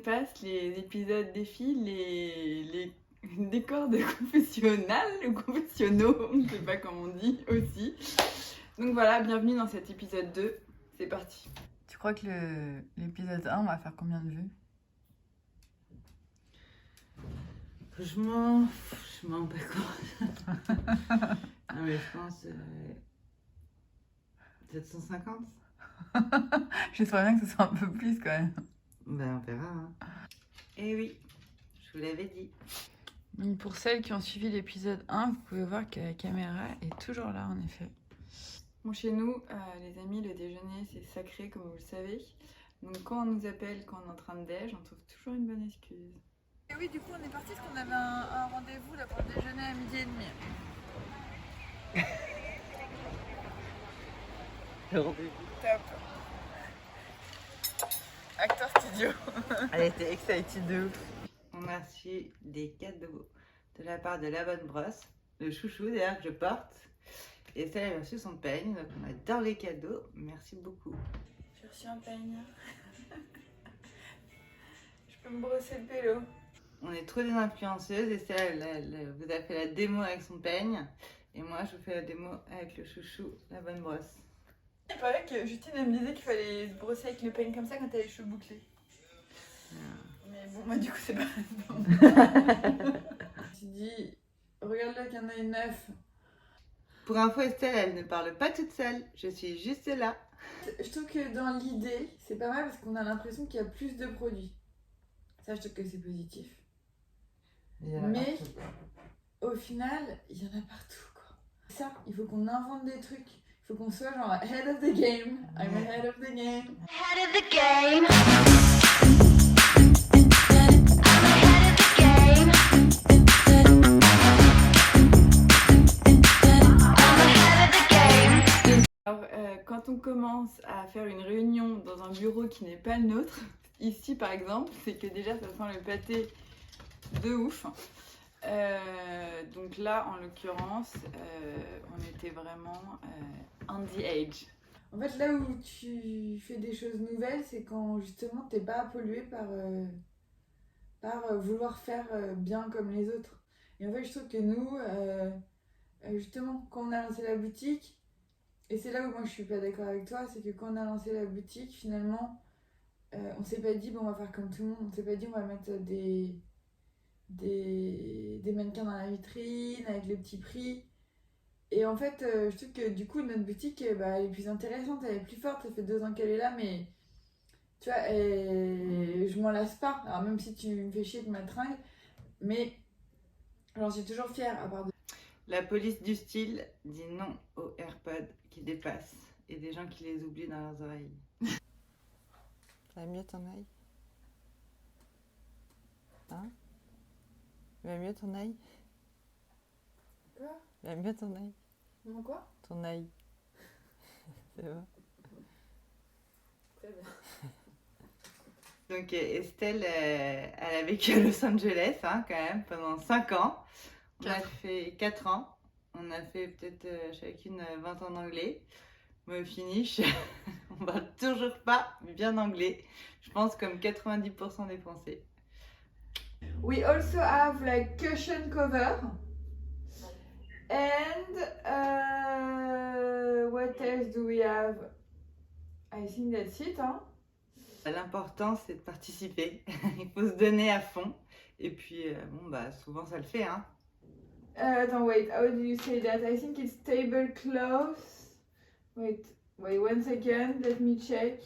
passent, les épisodes défilent, les décors de confessionnal ou confessionnaux, je ne sais pas comment on dit aussi. Donc voilà, bienvenue dans cet épisode 2, c'est parti. Tu crois que l'épisode 1 va faire combien de vues? Franchement, je m'en rends pas compte. Non mais je pense 750. J'espère bien que ce soit un peu plus quand même. Ben on verra. Hein. Eh oui, je vous l'avais dit. Donc pour celles qui ont suivi l'épisode 1, vous pouvez voir que la caméra est toujours là en effet. Bon, chez nous, les amis, le déjeuner c'est sacré comme vous le savez. Donc quand on nous appelle, quand on est en train de déj, on trouve toujours une bonne excuse. Et oui, du coup on est parti parce qu'on avait un rendez-vous là pour le déjeuner à 12h30. Le rendez-vous. Top. Acteur studio. Elle était excited de ouf. On a reçu des cadeaux de la part de La Bonne Brosse, le chouchou d'ailleurs que je porte. Et ça, elle a reçu son peigne, donc on adore les cadeaux. Merci beaucoup. J'ai reçu un peigne. Je peux me brosser le pélo. On est trop des influenceuses et Estelle, elle vous a fait la démo avec son peigne. Et moi, je vous fais la démo avec le chouchou, La Bonne Brosse. Il paraît que Justine elle me disait qu'il fallait se brosser avec le peigne comme ça quand t'as les cheveux bouclés. Mais bon, moi du coup c'est pas bon. Je dis, regarde là qu'il y en a une neuf. Pour info, Estelle, elle ne parle pas toute seule. Je suis juste là. Je trouve que dans l'idée, c'est pas mal parce qu'on a l'impression qu'il y a plus de produits. Ça, je trouve que c'est positif. Mais au final, il y en a partout quoi. Ça, il faut qu'on invente des trucs. Il faut qu'on soit genre ahead of the game. I'm ahead of the game. Ahead of the game. I'm ahead of the game. I'm ahead of the game. Alors, quand on commence à faire une réunion dans un bureau qui n'est pas le nôtre, ici par exemple, c'est que déjà ça sent le pâté de ouf. Donc là, en l'occurrence, on était vraiment on the edge. En fait, là où tu fais des choses nouvelles, c'est quand justement t'es pas pollué par vouloir faire bien comme les autres. Et en fait, je trouve que nous, justement, quand on a lancé la boutique, et c'est là où moi je suis pas d'accord avec toi, c'est que quand on a lancé la boutique, finalement, on s'est pas dit, bon, on va faire comme tout le monde, on s'est pas dit, on va mettre des mannequins dans la vitrine avec les petits prix. Et en fait, je trouve que du coup, notre boutique, elle est plus intéressante, elle est plus forte. Ça fait 2 ans qu'elle est là, mais tu vois, je m'en lasse pas. Alors, même si tu me fais chier de ma tringle, mais j'en suis toujours fière. À part de... La police du style dit non aux AirPods qui dépassent et des gens qui les oublient dans leurs oreilles. Ça va mieux ton œil? Hein? Ça va mieux ton œil? Quoi? Ça va mieux ton œil? Non, quoi? Ton œil. C'est bon. Très bien. Donc Estelle, elle a vécu à Los Angeles hein, quand même pendant 5 ans. On a fait 4 ans. On a fait peut-être chacune 20 ans d'anglais. Mais au finish, on parle toujours pas bien anglais. Je pense comme 90% des Français. We also have like cushion cover. And what else do we have? I think that's it, hein? L'important c'est de participer. Il faut se donner à fond. Et puis bon bah souvent ça le fait hein. Attends, wait, how do you say that? I think it's tablecloth. Wait, one second, let me check.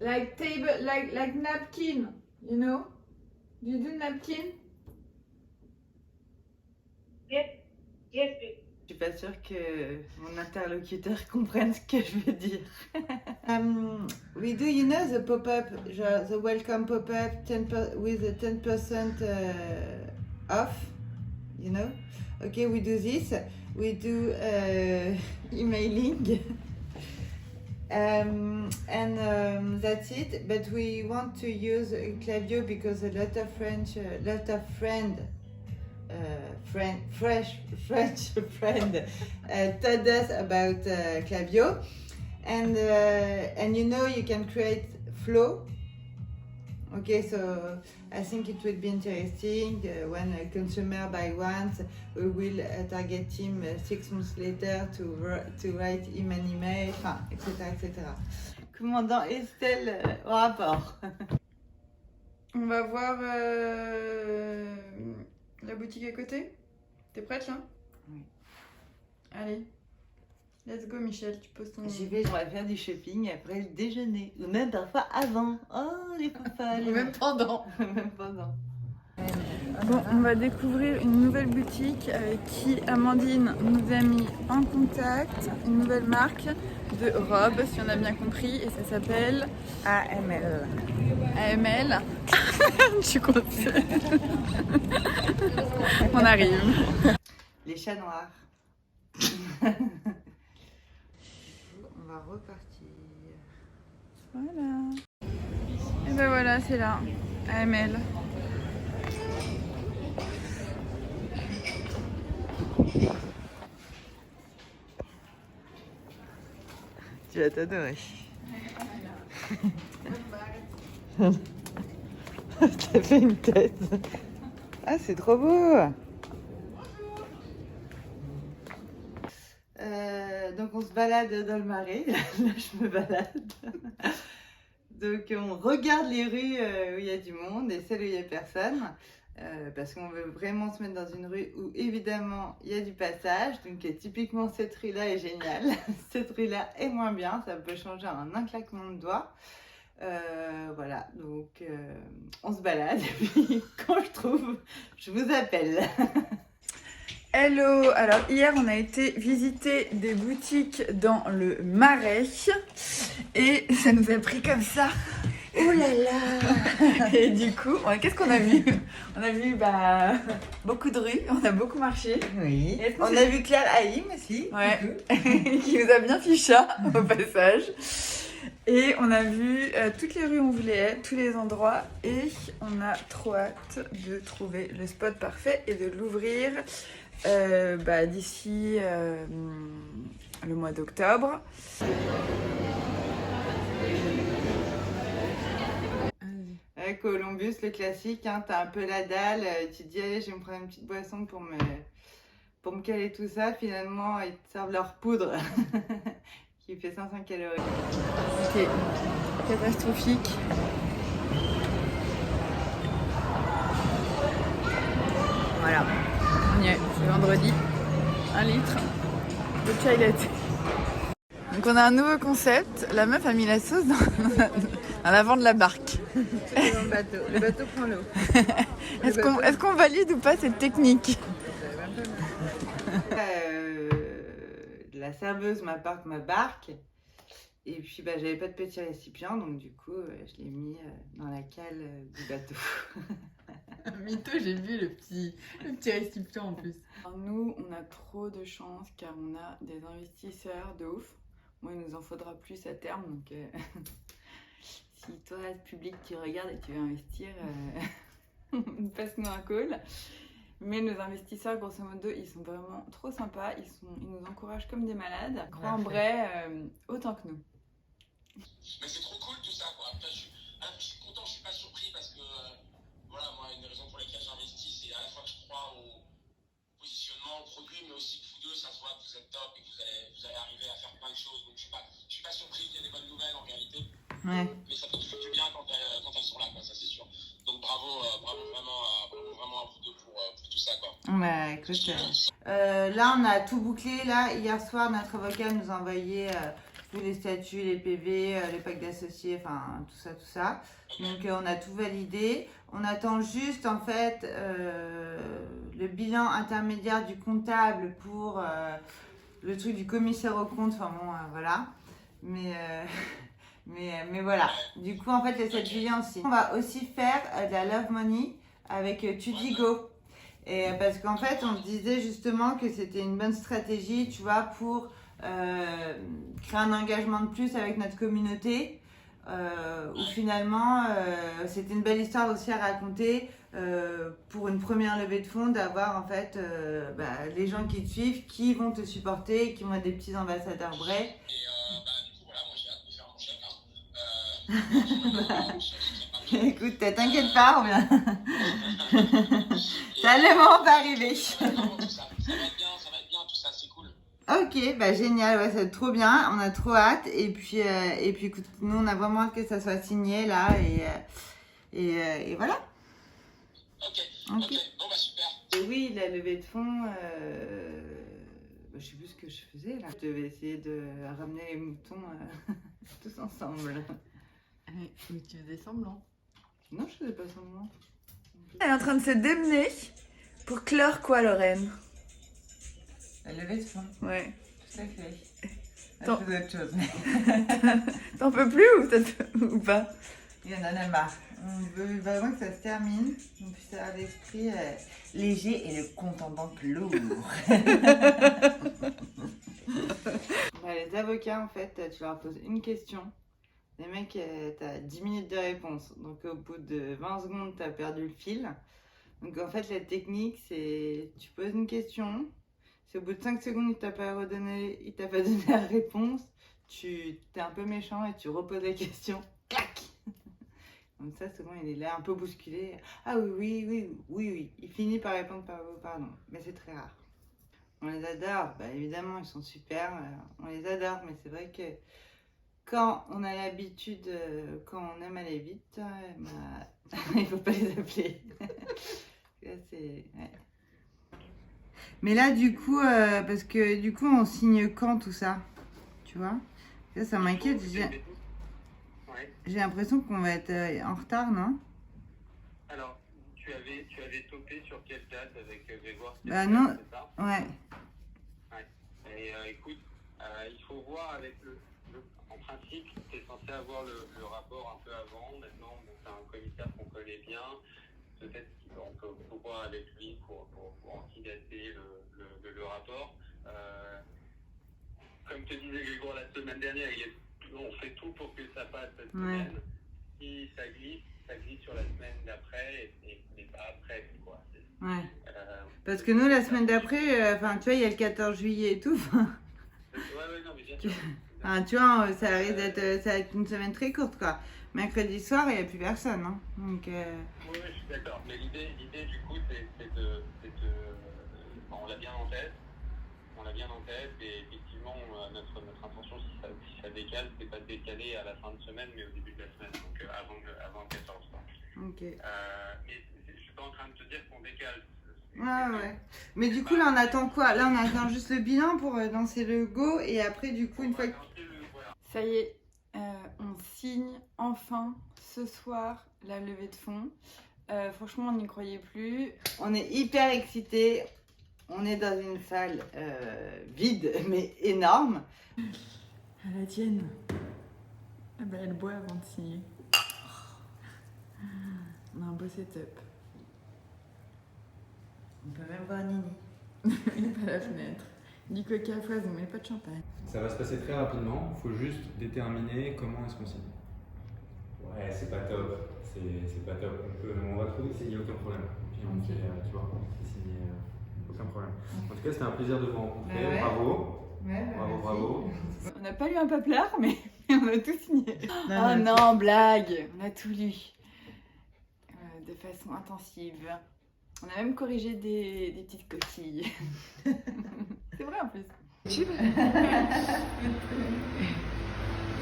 Like table, like napkin, you know? Do you do napkin? Yes, please. Je suis pas sûre que mon interlocuteur comprenne ce que je veux dire. We do, you know, the pop-up, the welcome pop-up with a 10% off, you know. Okay, we do this. We do emailing. And that's it. But we want to use Klaviyo because a lot of French friend told us about Klaviyo, and you know you can create flow Okay, so I think it will be interesting when a consumer buy once, we will target him 6 months later to write him an email, enfin, etc., etc. Commandant Estelle au rapport. On va voir la boutique à côté. T'es prête là? Oui. Allez, let's go Michel, tu poses ton... J'y vais, on va faire du shopping après le déjeuner, ou même parfois avant. Oh, les papas, Ou même pendant. même pendant. Bon, on va découvrir une nouvelle boutique avec qui Amandine nous a mis en contact. Une nouvelle marque de robes, si on a bien compris, et ça s'appelle AML. AML. Tu comptes. On arrive. Les chats noirs. On va repartir. Voilà. Et ben voilà, c'est là. AML. Tu vas t'adorer. T'as fait une tête. Ah, c'est trop beau. Donc on se balade dans le marais. Là, je me balade. Donc on regarde les rues où il y a du monde et celles où il n'y a personne. Parce qu'on veut vraiment se mettre dans une rue où évidemment il y a du passage. Donc typiquement cette rue-là est géniale. Cette rue-là est moins bien. Ça peut changer en un claquement de doigts. Voilà, donc on se balade et puis quand je trouve, je vous appelle. Hello, alors hier on a été visiter des boutiques dans le Marais et ça nous a pris comme ça. Oh là là. Et du coup, qu'est-ce qu'on a vu? On a vu beaucoup de rues, on a beaucoup marché. Oui, Est-ce que on c'est- a vu Claire Haïm aussi. Ouais, qui nous a bien ficha au passage. Et on a vu toutes les rues où on voulait, tous les endroits, et on a trop hâte de trouver le spot parfait et de l'ouvrir d'ici le mois d'octobre. Columbus, le classique, hein, t'as un peu la dalle, tu te dis allez, je vais me prendre une petite boisson pour me caler tout ça. Finalement, ils te servent leur poudre qui fait 500 calories. C'était catastrophique. Voilà, on y est, c'est vendredi. 1 litre de chai latte. Donc on a un nouveau concept, la meuf a mis la sauce dans l'avant de la barque. C'est dans le bateau prend l'eau. Est-ce qu'on valide ou pas cette technique? La serveuse m'apporte ma barque et puis j'avais pas de petit récipient donc du coup je l'ai mis dans la cale du bateau. Mytho, j'ai vu le petit récipient en plus. Alors nous, on a trop de chance car on a des investisseurs de ouf. Moi, il nous en faudra plus à terme donc si toi, public, tu regardes et tu veux investir, passe-nous un call. Mais nos investisseurs, grosso modo, ils sont vraiment trop sympas. Ils nous encouragent comme des malades. Ils croient en vrai autant que nous. Mais c'est trop cool tout ça quoi. Après, je suis content, je suis pas surpris parce que voilà, moi une des raisons pour lesquelles j'investis c'est à la fois que je crois au positionnement, au produit, mais aussi que vous deux ça se voit que vous êtes top et que vous allez arriver à faire plein de choses. Donc je suis pas surpris qu'il y ait des bonnes nouvelles en réalité. Ouais. Mais ça fait toujours du bien quand elles sont là quoi, ça c'est sûr. Donc bravo vraiment à vous deux pour tout ça quoi. Bah écoute, là on a tout bouclé. Là hier soir notre avocat nous a envoyé tous les statuts, les PV, les packs d'associés, enfin tout ça. Donc on a tout validé. On attend juste en fait le bilan intermédiaire du comptable pour le truc du commissaire aux comptes. Enfin bon voilà. Mais voilà. Du coup en fait les 7 juillet aussi. On va aussi faire de la Love Money avec Tudigo. Et parce qu'en fait, on se disait justement que c'était une bonne stratégie, tu vois, pour créer un engagement de plus avec notre communauté. Où finalement, c'était une belle histoire aussi à raconter pour une première levée de fonds, d'avoir en fait les gens qui te suivent, qui vont te supporter, qui vont être des petits ambassadeurs Bray. Et du coup voilà, moi j'ai hâte de faire mon chèque. Hein. Écoute, t'inquiète pas, on vient. Ça a le moment d'arriver. Non, tout ça va être bien, tout ça, c'est cool. Ok, bah génial, ouais, ça va être trop bien, on a trop hâte. Et puis écoute, nous on a vraiment hâte que ça soit signé là et voilà. Ok, Ok. bon bah super. Et oui, la levée de fonds, je sais plus ce que je faisais là. Je devais essayer de ramener les moutons tous ensemble. Mais tu faisais semblant. Non, je faisais pas semblant. Elle est en train de se démener pour clore quoi, Lorraine? La levée de fonds, Ouais. tout à fait. Attends. Je faisais autre chose. T'en peux plus ou pas? Il y en a marre. On veut vraiment que ça se termine, qu'on puisse avoir l'esprit léger et le compte en banque lourd. Les avocats, en fait, tu leur poses une question. Les mecs, t'as 10 minutes de réponse. Donc au bout de 20 secondes, t'as perdu le fil. Donc en fait, la technique, c'est tu poses une question. Si au bout de 5 secondes, il t'a pas donné la réponse, tu t'es un peu méchant et tu reposes la question. Clac! Comme ça, souvent, il est là un peu bousculé. Ah oui. Il finit par répondre pardon. Mais c'est très rare. On les adore. Bah, évidemment, ils sont super. On les adore. Mais c'est vrai que quand on a l'habitude, quand on aime aller vite, bah, il faut pas les appeler. Là, ouais. Mais là, du coup, parce que du coup, on signe quand tout ça? Tu vois? Ça m'inquiète. J'ai l'impression qu'on va être en retard, non? Alors, tu avais topé sur quelle date avec Grégoire? Bah non, c'est ça? ouais. Et écoute, il faut voir avec en principe, tu es censé avoir le rapport un peu avant. Maintenant, bon, c'est un commissaire qu'on connaît bien. Peut-être qu'on peut voir avec lui pour antidater le rapport. Comme te disait Grégoire la semaine dernière, on fait tout pour que ça passe cette semaine. Si ça glisse sur la semaine d'après et pas après, quoi. Ouais. Parce que nous, la semaine d'après, enfin, tu vois, il y a le 14 juillet et tout. Ouais, non, mais bien sûr. Tu vois, ça risque d'être, ça va être une semaine très courte, quoi. Mercredi soir, il n'y a plus personne, hein. Donc, Oui, je suis d'accord. Mais l'idée du coup, c'est de on l'a bien en tête. Et effectivement, notre intention, si ça décale, c'est pas de décaler à la fin de semaine, mais au début de la semaine, donc avant le 14. Ok. Mais je suis pas en train de te dire qu'on décale. Ouais. Mais du coup, là, on attend quoi? Là, on attend juste le bilan pour lancer le go. Et après, du coup, une fois que... Ça y est, on signe enfin ce soir la levée de fonds. Franchement, on n'y croyait plus. On est hyper excités. On est dans une salle vide, mais énorme. À la tienne. Ah bah, elle boit avant de signer. On a un beau setup. On peut même voir Nini. Il n'est pas à la fenêtre. Du coca à foison, mais pas de champagne. Ça va se passer très rapidement, il faut juste déterminer comment est-ce qu'on signe. Ouais, c'est pas top. C'est pas top. On va trouver que c'est aucun problème. Puis on fait, tu vois, c'est signé, aucun problème. En tout cas, c'était un plaisir de vous rencontrer. Ouais. Bravo. Ouais, Bravo. On n'a pas lu un papier, mais on a tout signé. Non, Oh non, blague. On a tout lu. De façon intensive. On a même corrigé des petites coquilles. C'est vrai en plus.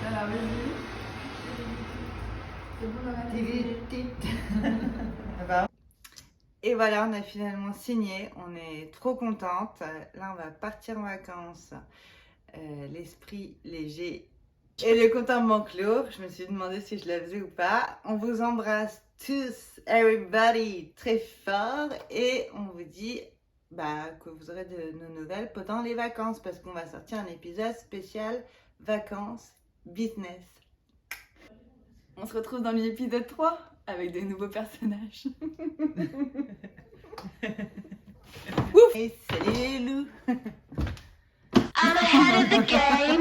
Alors, vas-y. C'est bon, Laura? Et voilà, on a finalement signé. On est trop contente. Là, on va partir en vacances. L'esprit léger et le compte en banque lourd. Je me suis demandé si je la faisais ou pas. On vous embrasse tous, everybody, très fort. Et on vous dit que vous aurez de nos nouvelles pendant les vacances. Parce qu'on va sortir un épisode spécial vacances business. On se retrouve dans l'épisode 3 avec des nouveaux personnages. Et salut les loups. I'm ahead of the game.